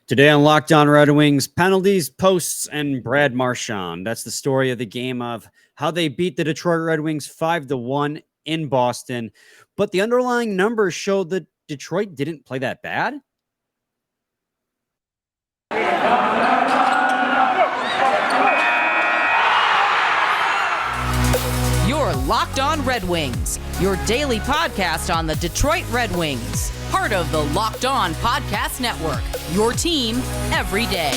Today on Locked On Red Wings, penalties, posts, and Brad Marchand. That's the story of the game of how they beat the Detroit Red Wings 5-1 in Boston. But the underlying numbers show that Detroit didn't play that bad. You're Locked On Red Wings, your daily podcast on the Detroit Red Wings. Part of the Locked On Podcast Network, your team every day.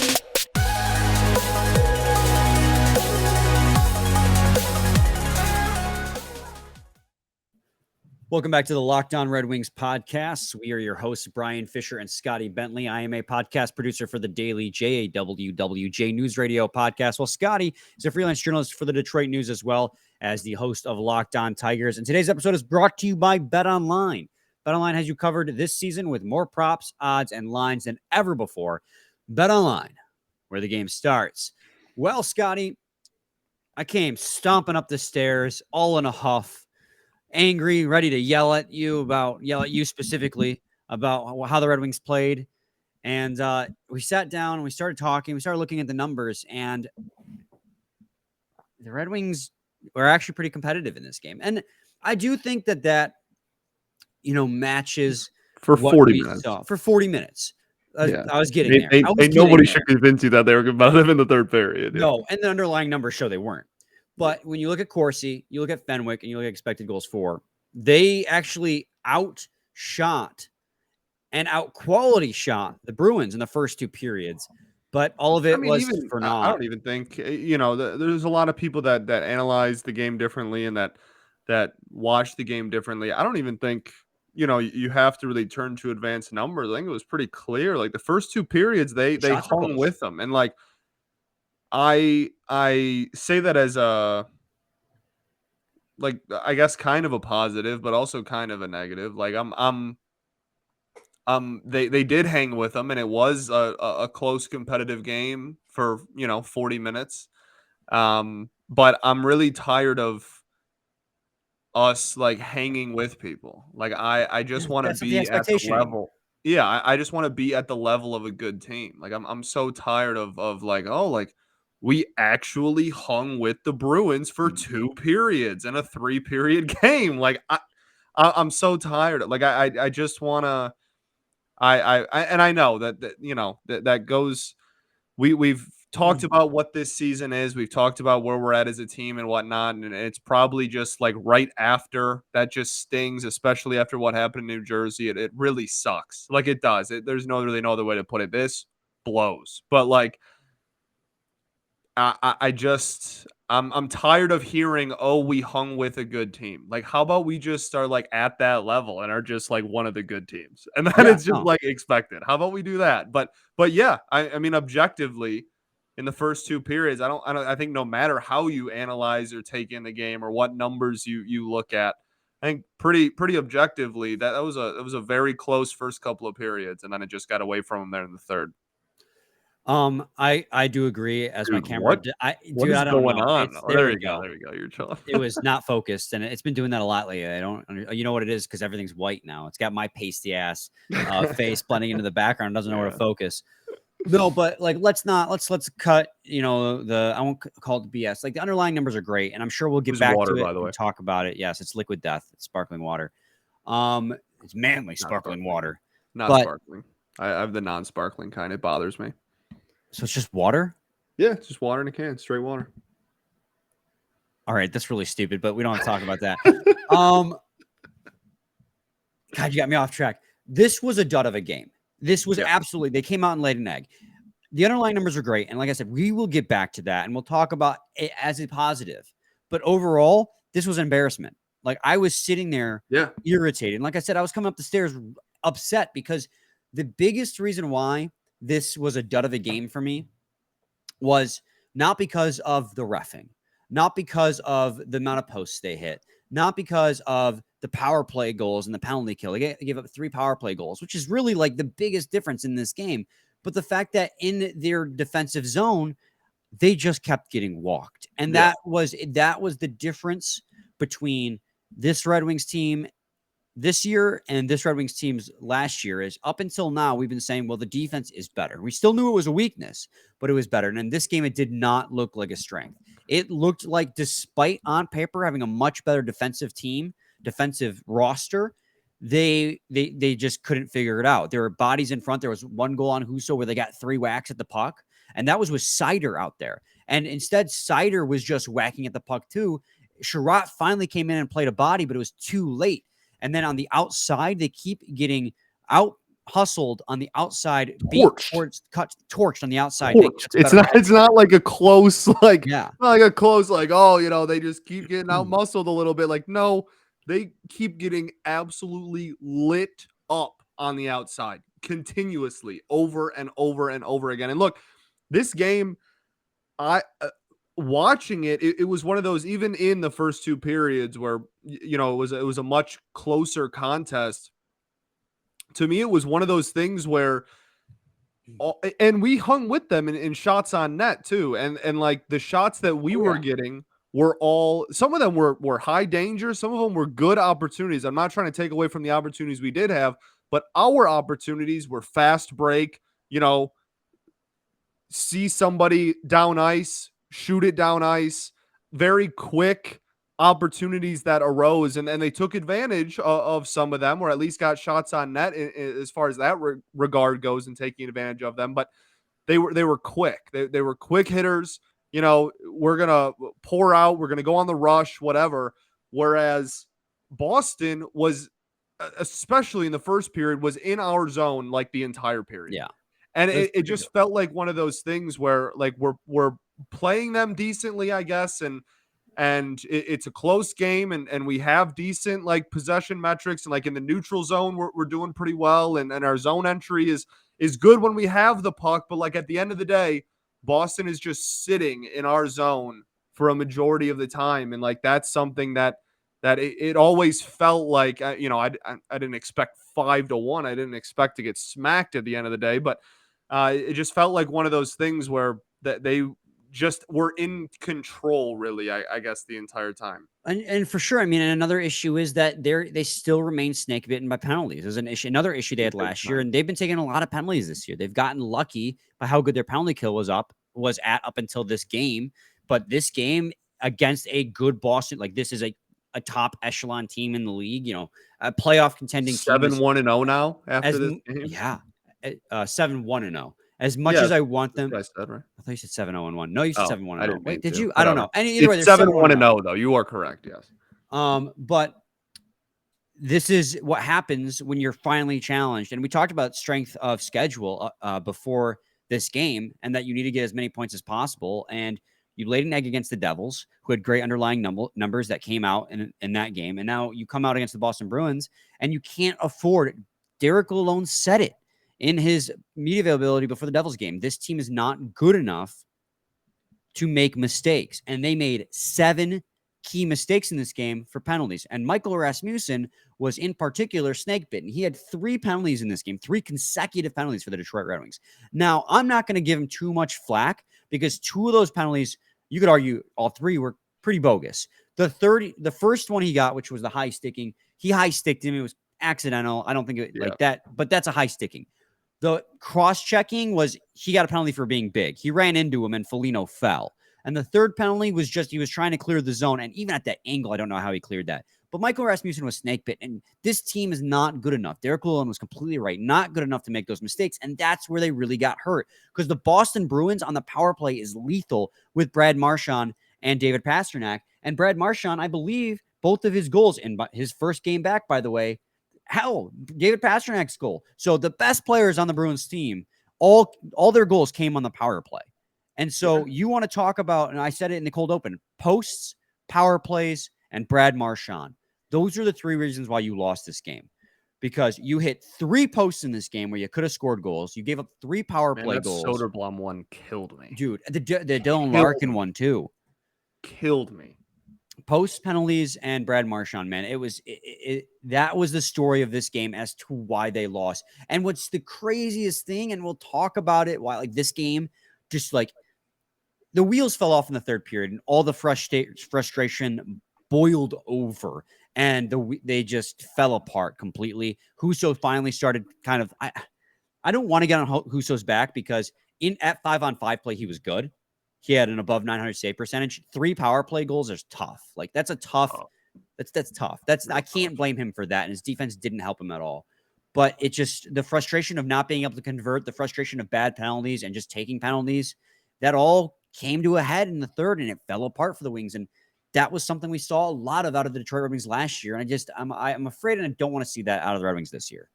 Welcome back to the Locked On Red Wings podcast. We are your hosts, Brian Fisher and Scotty Bentley. I am a podcast producer for the daily JAWWJ News Radio podcast, while Scotty is a freelance journalist for the Detroit News as well as the host of Locked On Tigers. And today's episode is brought to you by BetOnline. BetOnline has you covered this season with more props, odds, and lines than ever before. BetOnline, where the game starts. Well, Scotty, I came stomping up the stairs, all in a huff, angry, ready to yell at you specifically about how the Red Wings played. And we sat down and we started talking. We started looking at the numbers, and the Red Wings were actually pretty competitive in this game. And I do think that matches for 40 minutes. For 40 minutes. I was getting there. Nobody should convince you that they were competitive in the third period. Yeah. No, and the underlying numbers show they weren't. But when you look at Corsi, you look at Fenwick, and you look at expected goals for, they actually outshot and out-quality shot the Bruins in the first two periods. But all of it was for naught. I don't even think, there's a lot of people that analyze the game differently and that watch the game differently. I don't even think, you have to really turn to advanced numbers. I think it was pretty clear. Like the first two periods, they hung with them. And like, I say that as I guess kind of a positive, but also kind of a negative. Like they did hang with them, and it was a close competitive game for 40 minutes. But I'm really tired of us like hanging with people. Like I just want to be at the level. Yeah, I just want to be at the level of a good team. Like I'm so tired of like, we actually hung with the Bruins for 2 periods in a 3-period game. Like I'm so tired. Like I just want to. I know that goes. We've talked about what this season is. We've talked about where we're at as a team and whatnot, and it's probably just like right after that just stings, especially after what happened in New Jersey. It really sucks. Like it does. There's really no other way to put it. This blows. But like. I'm tired of hearing, we hung with a good team. Like, how about we just start like at that level and are just like one of the good teams, and then it's just like expected. How about we do that? But yeah, I mean, objectively, in the first 2 periods, I think no matter how you analyze or take in the game or what numbers you look at, I think pretty objectively that was a very close first couple of periods, and then it just got away from them there in the third. I do agree. As my camera, what is going on? There we go. You're chilling. It was not focused, and it's been doing that a lot lately. I don't, you know what it is, because everything's white now. It's got my pasty ass face blending into the background. Doesn't know where to focus. No, but like let's cut. I won't call it BS. Like the underlying numbers are great, and I'm sure we'll get back to it and talk about it. Yes, it's liquid death. It's sparkling water. It's manly sparkling water. Not sparkling. I have the non-sparkling kind. It bothers me. So it's just water? Yeah, it's just water in a can, straight water. All right, that's really stupid, but we don't have to talk about that. God, you got me off track. This was a dud of a game. This was absolutely, they came out and laid an egg. The underlying numbers are great. And like I said, we will get back to that and we'll talk about it as a positive. But overall, this was an embarrassment. Like I was sitting there irritated. And like I said, I was coming up the stairs upset because the biggest reason why this was a dud of a game for me was not because of the reffing, not because of the amount of posts they hit, not because of the power play goals and the penalty kill. They gave up 3 power play goals, which is really like the biggest difference in this game. But the fact that in their defensive zone, they just kept getting walked. And that was the difference between this Red Wings team this year and this Red Wings team's last year is up until now, we've been saying, well, the defense is better. We still knew it was a weakness, but it was better. And in this game, it did not look like a strength. It looked like, despite on paper having a much better defensive roster, they just couldn't figure it out. There were bodies in front. There was one goal on Husso where they got 3 whacks at the puck, and that was with Seider out there. And instead, Seider was just whacking at the puck too. Sherratt finally came in and played a body, but it was too late. And then on the outside, they keep getting out hustled on the outside, torched on the outside. It's not like a close, like, yeah, not like a close, like, oh, you know, they just keep getting out muscled a little bit. Like, no, they keep getting absolutely lit up on the outside continuously over and over and over again. And look, this game, watching it was one of those, even in the first 2 periods where, you know, it was a much closer contest. To me, it was one of those things where, and we hung with them in shots on net too. And like the shots that we were getting were all, some of them were high danger. Some of them were good opportunities. I'm not trying to take away from the opportunities we did have, but our opportunities were fast break, you know, see somebody down ice, shoot it down ice, very quick opportunities that arose, and they took advantage of some of them, or at least got shots on net as far as that regard goes, and taking advantage of them. But they were quick. They were quick hitters. You know, we're gonna pour out, we're gonna go on the rush, whatever. Whereas Boston was, especially in the first period, was in our zone like the entire period. Yeah. And it just felt like one of those things where, like, we're playing them decently, I guess, and it's a close game, and we have decent, like, possession metrics, and like in the neutral zone we're doing pretty well, and our zone entry is good when we have the puck. But like at the end of the day, Boston is just sitting in our zone for a majority of the time, and like that's something that it always felt like, you know, I didn't expect 5-1. I didn't expect to get smacked at the end of the day, but it just felt like one of those things where that they just were in control, really, I guess, the entire time. And for sure, I mean, and another issue is that they still remain snake bitten by penalties. There's another issue they had last year, and they've been taking a lot of penalties this year. They've gotten lucky by how good their penalty kill was up until this game. But this game against a good Boston, like, this is a top echelon team in the league, you know, a playoff contending 7-1-0 now after this game. Yeah. 7-1-0. As much as I want them, I said, right? I thought you said 7-0-1. No, you said 7-1-0. Wait, did you? I don't know. Either way, 7-1-0 though. You are correct. Yes. But this is what happens when you're finally challenged. And we talked about strength of schedule before this game, and that you need to get as many points as possible. And you laid an egg against the Devils, who had great underlying numbers that came out in that game. And now you come out against the Boston Bruins, and you can't afford it. Derek Lalonde said it in his media availability before the Devils game. This team is not good enough to make mistakes. And they made 7 key mistakes in this game for penalties. And Michael Rasmussen was in particular snake bitten. He had 3 penalties in this game, 3 consecutive penalties for the Detroit Red Wings. Now, I'm not going to give him too much flack, because 2 of those penalties, you could argue all 3 were pretty bogus. The first one he got, which was the high sticking, he high sticked him. It was accidental. I don't think it like that, but that's a high sticking. The cross-checking was, he got a penalty for being big. He ran into him and Foligno fell. And the third penalty was just, he was trying to clear the zone. And even at that angle, I don't know how he cleared that. But Michael Rasmussen was snake bit, and this team is not good enough. Derek Lalonde was completely right. Not good enough to make those mistakes. And that's where they really got hurt, because the Boston Bruins on the power play is lethal with Brad Marchand and David Pastrnak. And Brad Marchand, I believe, both of his goals in his first game back, by the way, David Pasternak's goal. So the best players on the Bruins team, all their goals came on the power play. And so you want to talk about, and I said it in the cold open, posts, power plays, and Brad Marchand. Those are the 3 reasons why you lost this game. Because you hit 3 posts in this game where you could have scored goals. You gave up 3 power play goals. Soderblom one killed me. Dude, the Dylan Larkin one too. Killed me. Post penalties and Brad Marchand, man, that was the story of this game as to why they lost. And what's the craziest thing, and we'll talk about it, why, like, this game, just like the wheels fell off in the third period, and all the frustration boiled over and they just fell apart completely. Husso finally started kind of. I don't want to get on Husso's back because at 5-on-5 play he was good. He had an above 900 save percentage. 3 power play goals is tough. Like that's a tough. That's tough. I can't blame him for that. And his defense didn't help him at all. But it just the frustration of not being able to convert, the frustration of bad penalties and just taking penalties, that all came to a head in the third, and it fell apart for the Wings. And that was something we saw a lot of out of the Detroit Red Wings last year. And I'm afraid, and I don't want to see that out of the Red Wings this year.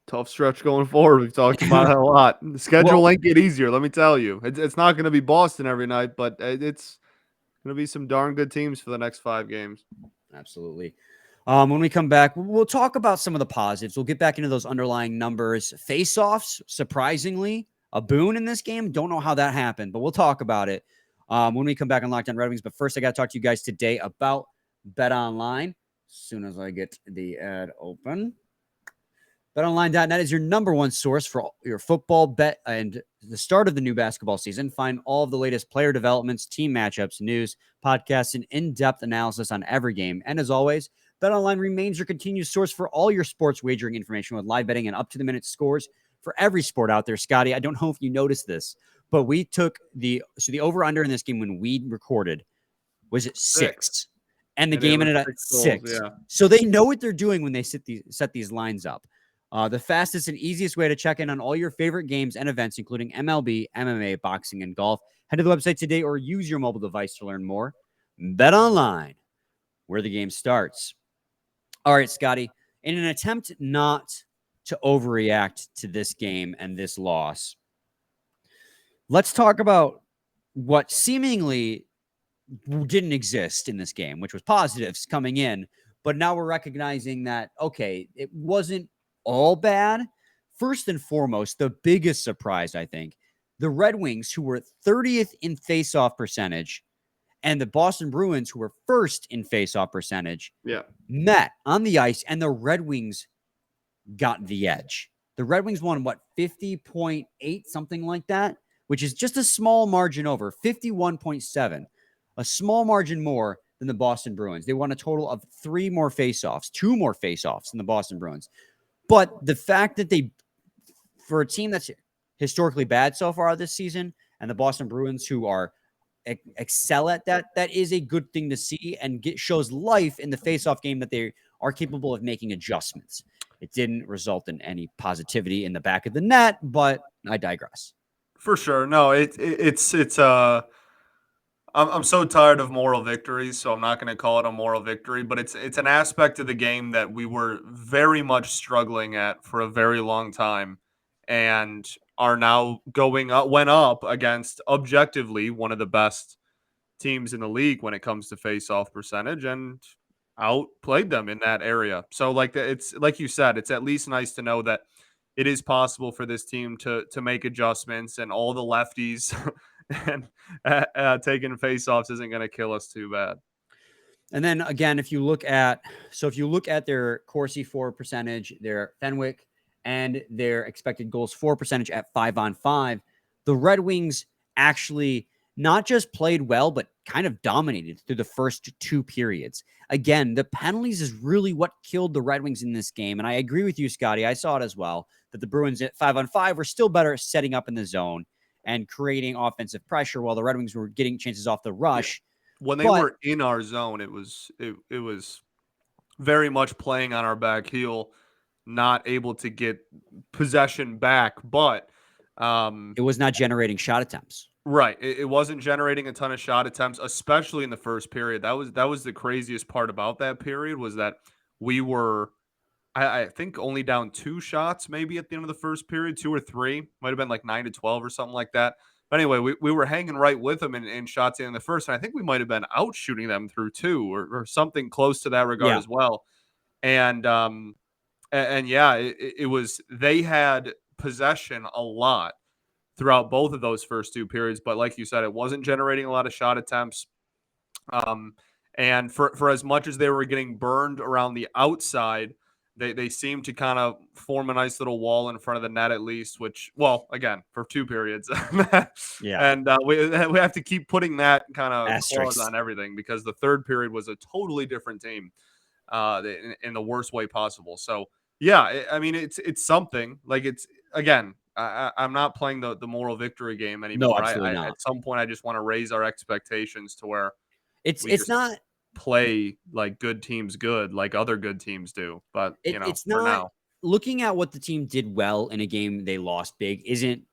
Tough stretch going forward. We've talked about it a lot. The schedule ain't get easier, let me tell you. It's not going to be Boston every night, but it's going to be some darn good teams for the next 5 games. Absolutely. When we come back, we'll talk about some of the positives. We'll get back into those underlying numbers. Face-offs, surprisingly, a boon in this game. Don't know how that happened, but we'll talk about it when we come back on Locked On Red Wings. But first, I got to talk to you guys today about BetOnline. As soon as I get the ad open. BetOnline.net is your number one source for your football bet and the start of the new basketball season. Find all of the latest player developments, team matchups, news, podcasts, and in-depth analysis on every game. And as always, BetOnline remains your continued source for all your sports wagering information with live betting and up-to-the-minute scores for every sport out there. Scotty, I don't know if you noticed this, but we took the over-under in this game when we recorded was it 6? And the game ended at 6. Yeah. So they know what they're doing when they set these lines up. The fastest and easiest way to check in on all your favorite games and events, including MLB, MMA, boxing, and golf. Head to the website today or use your mobile device to learn more. BetOnline, where the game starts. All right, Scotty, in an attempt not to overreact to this game and this loss, let's talk about what seemingly didn't exist in this game, which was positives coming in. But now we're recognizing that, okay, it wasn't all bad. First and foremost, the biggest surprise, I think, the Red Wings, who were 30th in faceoff percentage, and the Boston Bruins, who were first in faceoff percentage, met on the ice, and the Red Wings got the edge. The Red Wings won, 50.8, something like that, which is just a small margin over, 51.7, a small margin more than the Boston Bruins. They won a total of 2 more faceoffs than the Boston Bruins. But the fact that for a team that's historically bad so far this season, and the Boston Bruins, who are excel at that is a good thing to see and shows life in the faceoff game that they are capable of making adjustments. It didn't result in any positivity in the back of the net, but I digress. For sure. No, I'm so tired of moral victories, so I'm not going to call it a moral victory, but it's an aspect of the game that we were very much struggling at for a very long time, and are now went up against objectively one of the best teams in the league when it comes to face-off percentage, and outplayed them in that area. So it's like you said, it's at least nice to know that it is possible for this team to make adjustments, and all the lefties and taking faceoffs isn't going to kill us too bad. And then again, if you look at their Corsi for percentage, their Fenwick, and their expected goals for percentage at 5-on-5, the Red Wings actually not just played well, but kind of dominated through the first 2 periods. Again, the penalties is really what killed the Red Wings in this game. And I agree with you, Scotty. I saw it as well, that the Bruins at 5-on-5 were still better at setting up in the zone and creating offensive pressure, while the Red Wings were getting chances off the rush. When they were in our zone, it was very much playing on our back heel, not able to get possession back, but it was not generating shot attempts. Right. It wasn't generating a ton of shot attempts, especially in the first period. That was the craziest part about that period, was that we were, I think, only down 2 shots maybe at the end of the first period, 2 or 3. Might have been like 9-12 or something like that. But anyway, we were hanging right with them in shots in the first, and I think we might have been out shooting them through 2 or something close to that regard as well. And yeah, it was, they had possession a lot throughout both of those first 2 periods, but like you said, it wasn't generating a lot of shot attempts. And for as much as they were getting burned around the outside, they seemed to kind of form a nice little wall in front of the net at least, which, well, again, for 2 periods. And we have to keep putting that kind of clause on everything, because the third period was a totally different team. in the worst way possible. So yeah, I mean, it's something. Like, it's, again, I'm not playing the moral victory game No, anymore. absolutely I not. at some point I just want to raise our expectations to where we It's just not play like good teams good, like other good teams do. But it's for not now, looking at what the team did well in a game they lost big isn't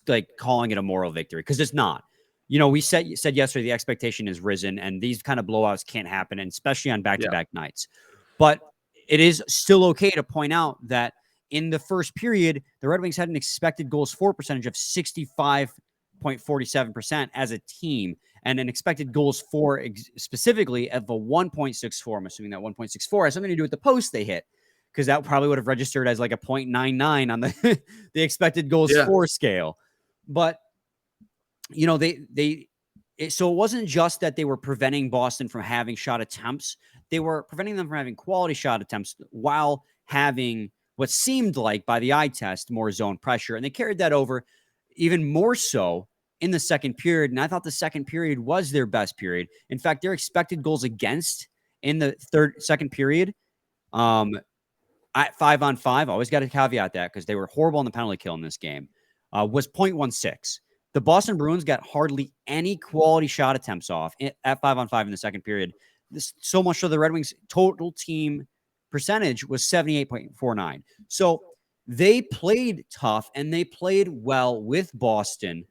like calling it a moral victory, because it's not. We said yesterday the expectation has risen, and these kind of blowouts can't happen, and especially on yeah, back-to-back nights. But it is still okay to point out that in the first period, the Red Wings had an expected goals for percentage of 65.47% as a team, and an expected goals for specifically of a 1.64. I'm assuming that 1.64 has something to do with the post they hit, because that probably would have registered as like a 0.99 on the the expected goals for scale. But so it wasn't just that they were preventing Boston from having shot attempts. They were preventing them from having quality shot attempts while having what seemed like, by the eye test, more zone pressure. And they carried that over even more so in the second period. And I thought the second period was their best period. In fact, their expected goals against in the second period, at 5-on-5, always got to caveat that because they were horrible on the penalty kill in this game, was 0.16. The Boston Bruins got hardly any quality shot attempts off at 5-on-5 in the second period. So much so the Red Wings total team percentage was 78.49. So they played tough and they played well with Boston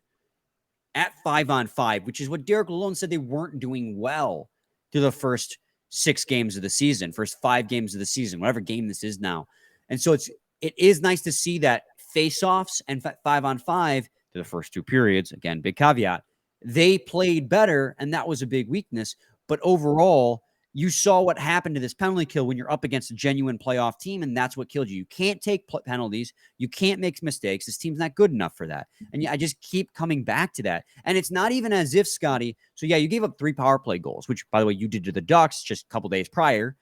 at 5-on-5, which is what Derek Lalonde said they weren't doing well through the first 6 games of the season, first 5 games of the season, whatever game this is now. And so it is nice to see that face-offs and 5-on-5 to the first 2 periods, again, big caveat, they played better, and that was a big weakness. But overall, you saw what happened to this penalty kill when you're up against a genuine playoff team, and that's what killed you. You can't take penalties. You can't make mistakes. This team's not good enough for that. And I just keep coming back to that. And it's not even as if, Scotty, so yeah, you gave up 3 power play goals, which, by the way, you did to the Ducks just a couple days prior.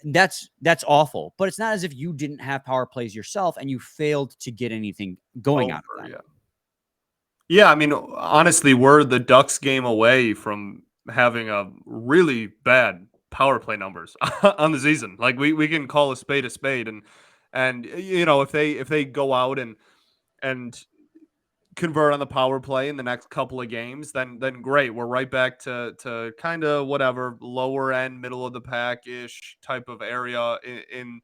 That's awful. But it's not as if you didn't have power plays yourself and you failed to get anything going out of that. Yeah, I mean, honestly, we're the Ducks game away from having a really bad power play numbers on the season. Like, we can call a spade, and if they go out and convert on the power play in the next couple of games, then great. We're right back to kind of whatever lower end, middle of the pack ish type of area in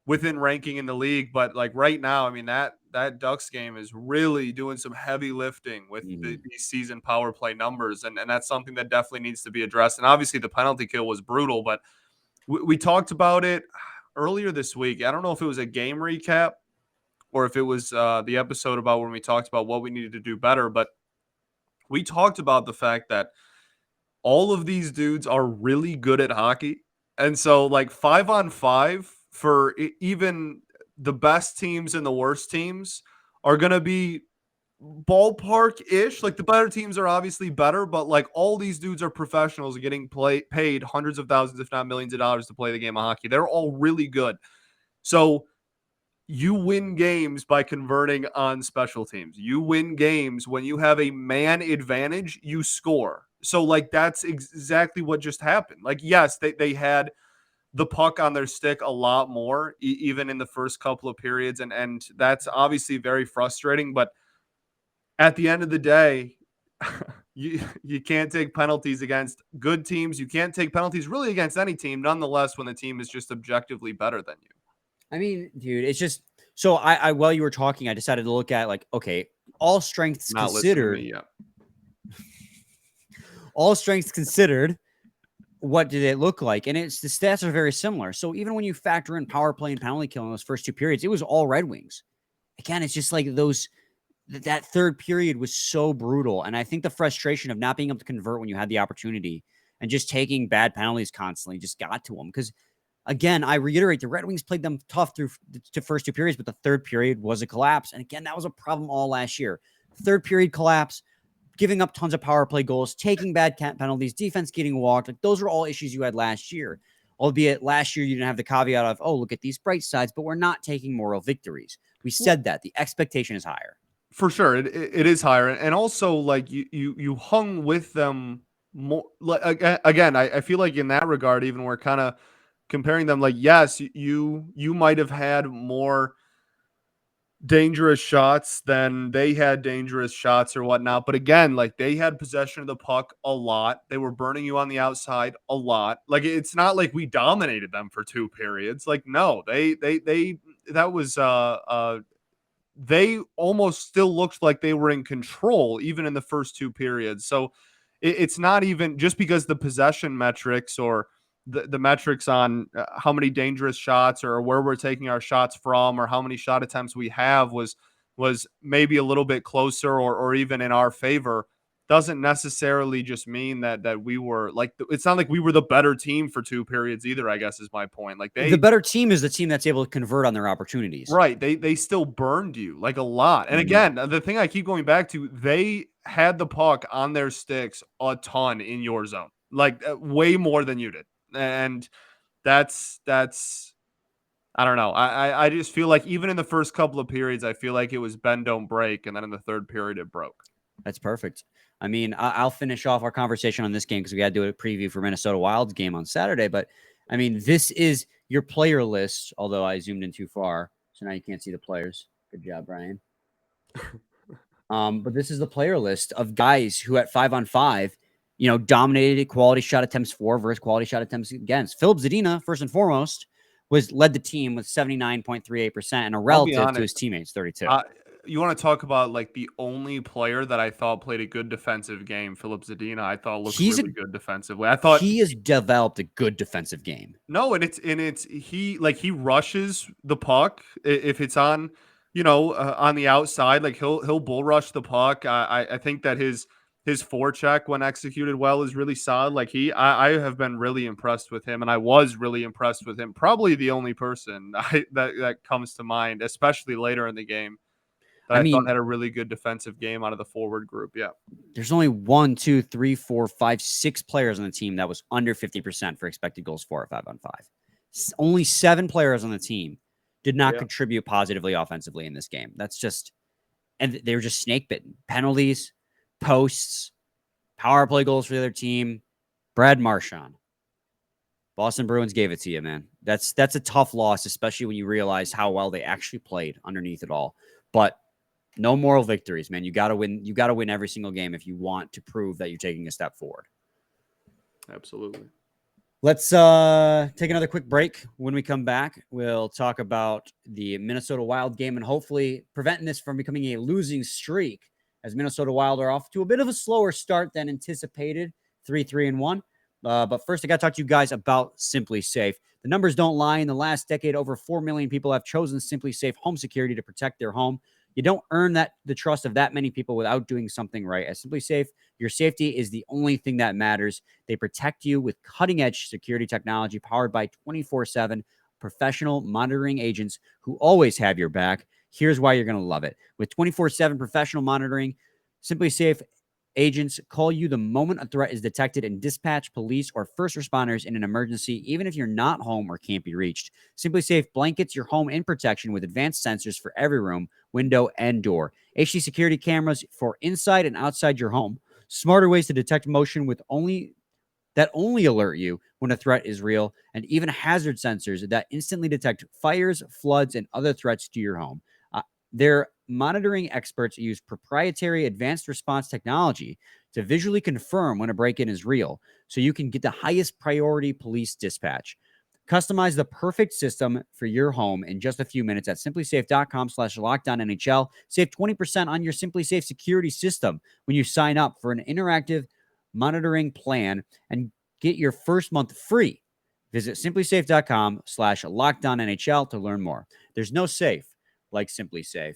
within ranking in the league. But like right now, I mean, that Ducks game is really doing some heavy lifting with these season power play numbers, and that's something that definitely needs to be addressed. And obviously, the penalty kill was brutal, but we talked about it earlier this week. I don't know if it was a game recap or if it was the episode about when we talked about what we needed to do better, but we talked about the fact that all of these dudes are really good at hockey. And so, like, 5-on-5 for even the best teams and the worst teams are going to be ballpark-ish. Like, the better teams are obviously better, but like all these dudes are professionals getting paid hundreds of thousands, if not millions of dollars to play the game of hockey. They're all really good. So you win games by converting on special teams. You win games when you have a man advantage, you score. So, like, that's exactly what just happened. Like, yes, they had the puck on their stick a lot more, even in the first couple of periods. And that's obviously very frustrating. But at the end of the day, you can't take penalties against good teams. You can't take penalties really against any team, nonetheless, when the team is just objectively better than you. I mean, dude, it's just so I while you were talking, I decided to look at, like, okay, all strengths Not considered. listening to me yet. All strengths considered, what did it look like? And the stats are very similar. So even when you factor in power play and penalty kill in those first 2 periods, it was all Red Wings. Again, it's just like that third period was so brutal. And I think the frustration of not being able to convert when you had the opportunity and just taking bad penalties constantly just got to them. Because again, I reiterate, the Red Wings played them tough through the first 2 periods, but the third period was a collapse. And again, that was a problem all last year. Third period collapse, giving up tons of power play goals, taking bad penalties, defense getting walked. Like, those are all issues you had last year. Albeit last year you didn't have the caveat of, oh, look at these bright sides, but we're not taking moral victories. We said that. The expectation is higher. For sure, it is higher, and also like you hung with them more. Like, again, I feel like in that regard, even we're kind of comparing them, like, yes, you might have had more dangerous shots than they had dangerous shots or whatnot. But again, like, they had possession of the puck a lot. They were burning you on the outside a lot. Like, it's not like we dominated them for 2 periods. Like, no, that was they almost still looked like they were in control even in the first 2 periods. So it's not even just because the possession metrics or the metrics on how many dangerous shots or where we're taking our shots from or how many shot attempts we have was maybe a little bit closer or even in our favor doesn't necessarily just mean that we were like, it's not like we were the better team for 2 periods either, I guess is my point. Like, The better team is the team that's able to convert on their opportunities. right, they still burned you like a lot. And again, the thing I keep going back to, they had the puck on their sticks a ton in your zone, like way more than you did. And that's I don't know. I just feel like even in the first couple of periods, I feel like it was bend don't break, and then in the third period it broke. That's perfect. I mean, I'll finish off our conversation on this game because we had to do a preview for Minnesota Wild's game on Saturday. But I mean, this is your player list, although I zoomed in too far. So now you can't see the players. Good job, Brian. But this is the player list of guys who at 5-on-5, dominated quality shot attempts for versus quality shot attempts against. Philip Zadina, first and foremost, led the team with 79.38% and a relative to his teammates, 32. You want to talk about like the only player that I thought played a good defensive game, Philip Zadina, I thought looked really good defensively. I thought he has developed a good defensive game. No, and he rushes the puck if it's on, on the outside, like he'll bull rush the puck. I think that his forecheck when executed well is really solid. Like I have been really impressed with him, and I was really impressed with him. Probably the only person that comes to mind, especially later in the game, that I thought had a really good defensive game out of the forward group. Yeah. There's only 1, 2, 3, 4, 5, 6 players on the team that was under 50% for expected goals for at 5-on-5. Only 7 players on the team did not contribute positively offensively in this game. And they were just snake bitten. Penalties, posts, power play goals for the other team. Brad Marchand. Boston Bruins gave it to you, man. That's a tough loss, especially when you realize how well they actually played underneath it all. But no moral victories, man. You got to win. You got to win every single game if you want to prove that you're taking a step forward. Absolutely. Let's take another quick break. When we come back, we'll talk about the Minnesota Wild game and hopefully preventing this from becoming a losing streak, as Minnesota Wild are off to a bit of a slower start than anticipated, 3-3-1. But first, I got to talk to you guys about SimpliSafe. The numbers don't lie. In the last decade, over 4 million people have chosen SimpliSafe home security to protect their home. You don't earn the trust of that many people without doing something right. At SimpliSafe, your safety is the only thing that matters. They protect you with cutting-edge security technology powered by 24/7 professional monitoring agents who always have your back. Here's why you're going to love it. With 24/7 professional monitoring, SimpliSafe agents call you the moment a threat is detected and dispatch police or first responders in an emergency, even if you're not home or can't be reached. SimpliSafe blankets your home in protection with advanced sensors for every room, window, and door. HD security cameras for inside and outside your home. Smarter ways to detect motion with only alert you when a threat is real, and even hazard sensors that instantly detect fires, floods, and other threats to your home. Their monitoring experts use proprietary advanced response technology to visually confirm when a break-in is real, so you can get the highest priority police dispatch. Customize the perfect system for your home in just a few minutes at simplisafe.com/LockedOnNHL. Save 20% on your SimpliSafe security system when you sign up for an interactive monitoring plan and get your first month free. Visit simplisafe.com/LockedOnNHL to learn more. There's no safe like SimpliSafe.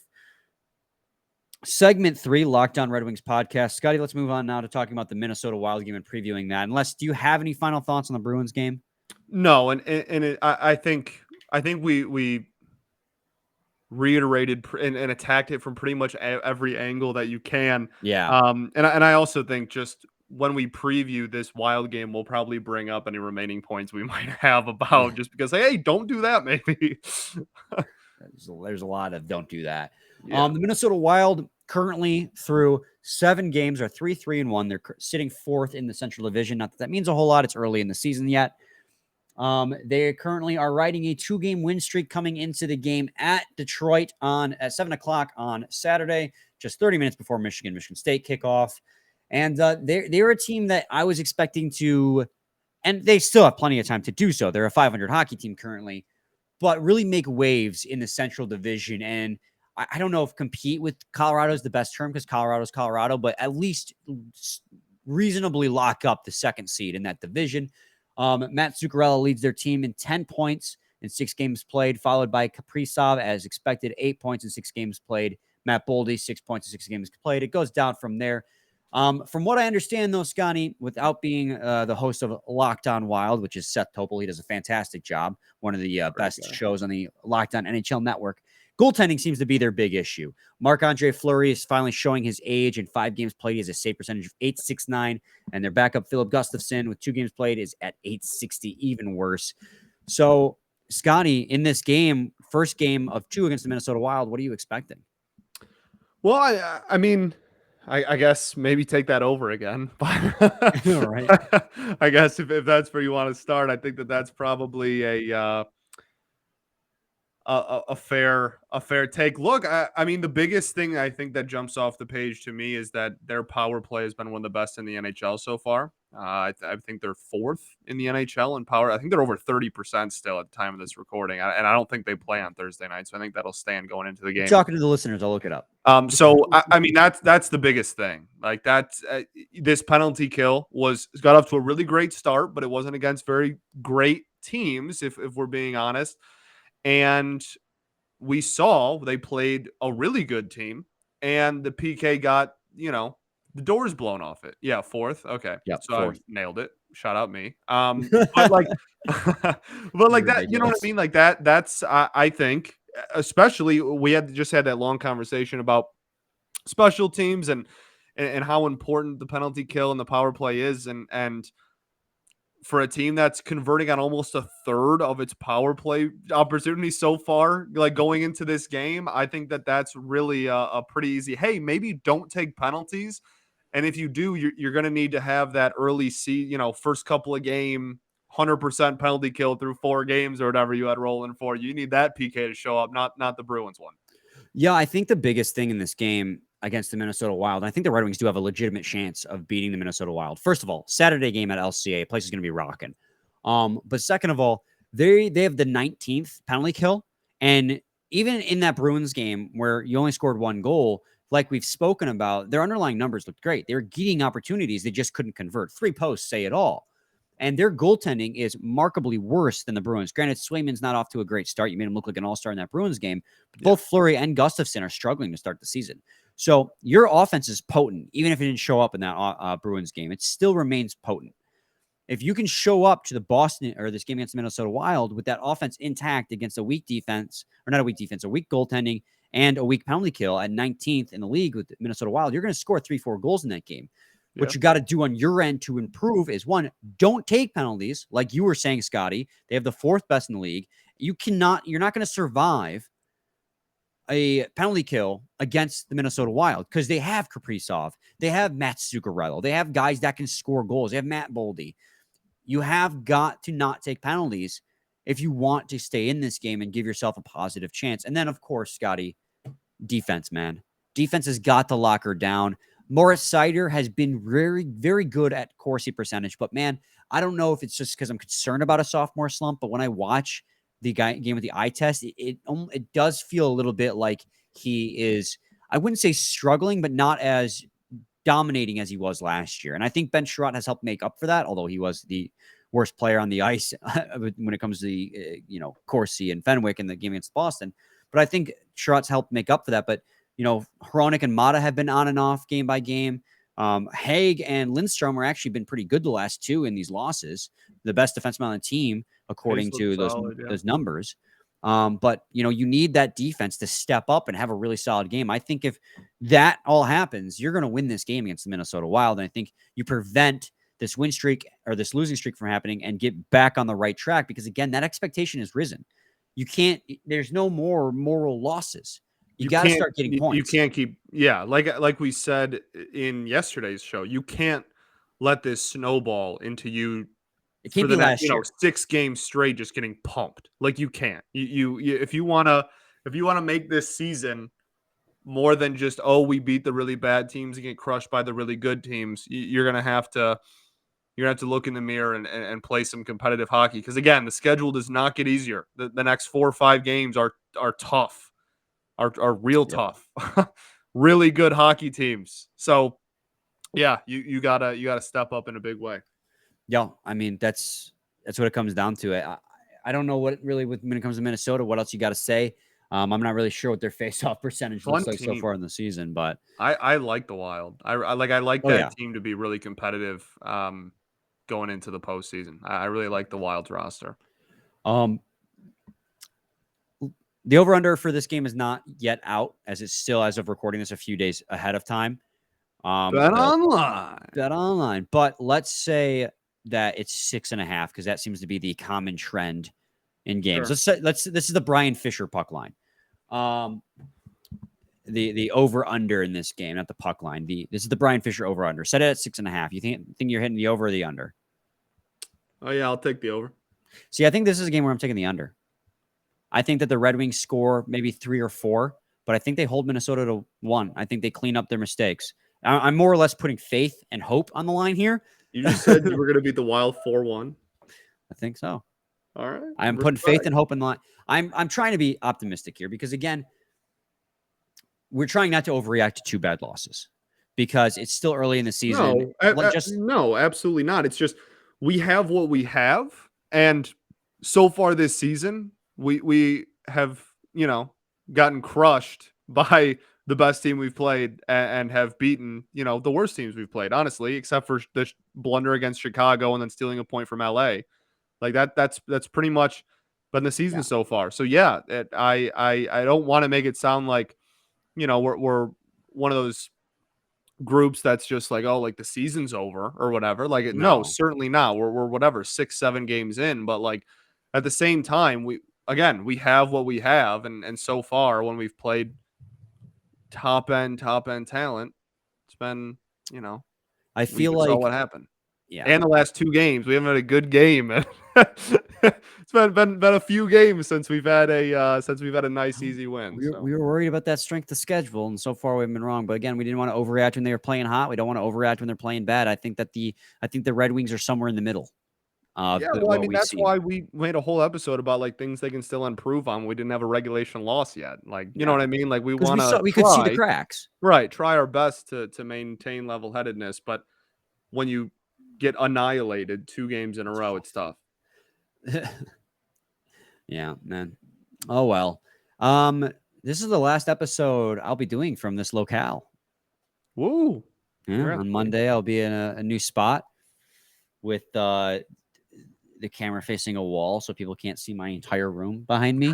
Segment 3, Locked On Red Wings podcast. Scotty, let's move on now to talking about the Minnesota Wild game and previewing that. Unless, do you have any final thoughts on the Bruins game? No, I think we reiterated and attacked it from pretty much every angle that you can. Yeah. And I also think just when we preview this Wild game, we'll probably bring up any remaining points we might have about just because, hey, don't do that, maybe. There's a lot of don't do that. Yeah. The Minnesota Wild currently through 7 games are 3-3-1. They're sitting 4th in the Central Division. Not that means a whole lot. It's early in the season yet. They currently are riding a 2-game win streak coming into the game at Detroit at 7 o'clock on Saturday, just 30 minutes before Michigan State kickoff. And they're a team that I was expecting to, and they still have plenty of time to do so. They're a 500 hockey team currently, but really make waves in the Central Division. And I don't know if compete with Colorado is the best term because Colorado's Colorado, but at least reasonably lock up the second seed in that division. Matt Zuccarello leads their team in 10 points in 6 games played, followed by Kaprizov, as expected, 8 points in 6 games played. Matt Boldy, 6 points in 6 games played. It goes down from there. From what I understand, though, Scotty, without being the host of Locked On Wild, which is Seth Topol, he does a fantastic job, one of the best shows on the Locked On NHL Network. Goaltending seems to be their big issue. Marc-Andre Fleury is finally showing his age. In 5 games played, he has a save percentage of .869, and their backup Philip Gustafsson with 2 games played is at .860, even worse. So, Scotty, in this game, first game of 2 against the Minnesota Wild, what are you expecting? Well, I mean, I guess maybe take that over again. Right. I guess if that's where you want to start, I think that's probably a fair take. Look, I mean, the biggest thing I think that jumps off the page to me is that their power play has been one of the best in the NHL so far. I think they're 4th in the NHL in power. I think they're over 30% still at the time of this recording, and I don't think they play on Thursday night, so I think that'll stand going into the game. Talking to the listeners, I'll look it up. So I mean that's the biggest thing. Like that's this penalty kill got off to a really great start, but it wasn't against very great teams, if we're being honest. And we saw they played a really good team, and the PK got, the doors blown off it. Yeah, 4th. Okay. Yeah, so 4th. I nailed it. Shout out me. But like, but like that, you know what I mean? Like that's, I think, especially we just had that long conversation about special teams and how important the penalty kill and the power play is. And for a team that's converting on almost a third of its power play opportunities so far, like going into this game, I think that's really a pretty easy, hey, maybe don't take penalties. And if you do, you're going to need to have that early first couple of game, 100% penalty kill through 4 games or whatever you had rolling for. You need that PK to show up, not the Bruins one. Yeah, I think the biggest thing in this game against the Minnesota Wild, I think the Red Wings do have a legitimate chance of beating the Minnesota Wild. First of all, Saturday game at LCA, place is going to be rocking. But second of all, they have the 19th penalty kill. And even in that Bruins game where you only scored 1 goal, like we've spoken about, their underlying numbers looked great. They were getting opportunities. They just couldn't convert. 3 posts say it all. And their goaltending is markedly worse than the Bruins. Granted, Swayman's not off to a great start. You made him look like an all-star in that Bruins game. But both Fleury and Gustafsson are struggling to start the season. So your offense is potent, even if it didn't show up in that Bruins game. It still remains potent. If you can show up to the Boston or this game against the Minnesota Wild with that offense intact against a weak defense, or not a weak defense, a weak goaltending and a weak penalty kill at 19th in the league with the Minnesota Wild, you're going to score 3-4 goals in that game. What you got to do on your end to improve is, 1, don't take penalties. Like you were saying, Scotty, they have the 4th best in the league. You're not going to survive a penalty kill against the Minnesota Wild because they have Kaprizov. They have Matt Zuccarello. They have guys that can score goals. They have Matt Boldy. You have got to not take penalties if you want to stay in this game and give yourself a positive chance. And then, of course, Scotty, defense, man. Defense has got to lock her down. Moritz Seider has been very, very good at Corsi percentage, but man, I don't know if it's just because I'm concerned about a sophomore slump, but when I watch the game with the eye test, it does feel a little bit like he is, I wouldn't say struggling, but not as dominating as he was last year. And I think Ben Sherratt has helped make up for that, although he was the worst player on the ice when it comes to the, Corsi and Fenwick in the game against Boston. But I think Sherratt's helped make up for that. But, Hronik and Mata have been on and off game by game. Haig and Lindstrom are actually been pretty good the last 2 in these losses. The best defenseman on the team, according to those numbers. But, you need that defense to step up and have a really solid game. I think if that all happens, you're going to win this game against the Minnesota Wild. And I think you prevent this win streak or this losing streak from happening and get back on the right track. Because, again, that expectation has risen. There's no more moral losses. You got to start getting points. You can't keep, like we said in yesterday's show, you can't let this snowball into you It for can't the be next, last year. 6 games straight just getting pumped. Like you can't. You if you want to make this season more than just, oh, we beat the really bad teams and get crushed by the really good teams, you're going to have to look in the mirror and play some competitive hockey. Because again, the schedule does not get easier. The next 4 or 5 games are tough, are real tough, really good hockey teams. So yeah, you gotta step up in a big way. Yeah, I mean that's what it comes down to. I don't know what really when it comes to Minnesota, what else you got to say. I'm not really sure what their face-off percentage Fun looks like so team. far in the season, but I like the Wild. I like oh that yeah, team to be really competitive going into the postseason. I really like the Wild's roster. The over/under for this game is not yet out, as it's still, as of recording this, a few days ahead of time. BetOnline. BetOnline, but let's say that it's 6.5 because that seems to be the common trend in games. Sure. This is the Brian Fisher puck line. The over/under in this game, not the puck line. This is the Brian Fisher over/under. Set it at 6.5. You think you're hitting the over or the under? Oh yeah, I'll take the over. See, I think this is a game where I'm taking the under. I think that the Red Wings score maybe 3 or 4, but I think they hold Minnesota to 1. I think they clean up their mistakes. I'm more or less putting faith and hope on the line here. You just said you were going to beat the Wild 4-1. I think so. All right. I'm putting faith and hope in the line. I'm trying to be optimistic here because, again, we're trying not to overreact to 2 bad losses because it's still early in the season. No, absolutely not. It's just we have what we have, and so far this season, we have gotten crushed by the best team we've played and have beaten the worst teams we've played. Honestly, except for the blunder against Chicago and then stealing a point from LA, like that's pretty much been the season so far. So yeah, I don't want to make it sound like we're one of those groups that's just like, oh, like the season's over or whatever. Like, no, certainly not. We're whatever 6-7 games in, but like at the same time, we have what we have, and so far when we've played top end talent, it's been I we feel just saw like what happened. yeah, And the last 2 games, we haven't had a good game. It's been a few games since we've had a nice easy win. we were worried about that strength of schedule, and so far we've been wrong. But again, we didn't want to overreact when they were playing hot. We don't want to overreact when they're playing bad. I think the Red Wings are somewhere in the middle. Yeah, well, I mean, that's why we made a whole episode about like things they can still improve on. We didn't have a regulation loss yet. Like, you know what I mean? Like we want to we could see the cracks. Right, try our best to maintain level-headedness, but when you get annihilated 2 games in a row, it's tough. Yeah, man. Oh well. This is the last episode I'll be doing from this locale. Woo! Yeah, on Monday I'll be in a new spot with the camera facing a wall, so people can't see my entire room behind me.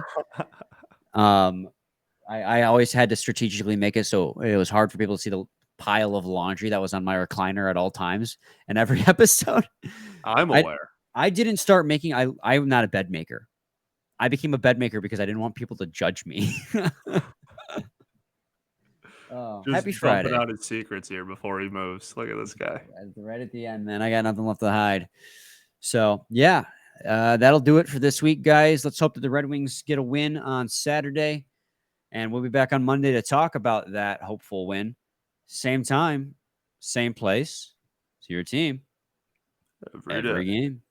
I always had to strategically make it so it was hard for people to see the pile of laundry that was on my recliner at all times in every episode. I'm aware. I didn't start making. I'm not a bed maker. I became a bed maker because I didn't want people to judge me. Happy Friday. Dumping out his secrets here before he moves. Look at this guy. Right at the end, man. I got nothing left to hide. So, yeah, that'll do it for this week, guys. Let's hope that the Red Wings get a win on Saturday. And we'll be back on Monday to talk about that hopeful win. Same time, same place. It's your team. Every game.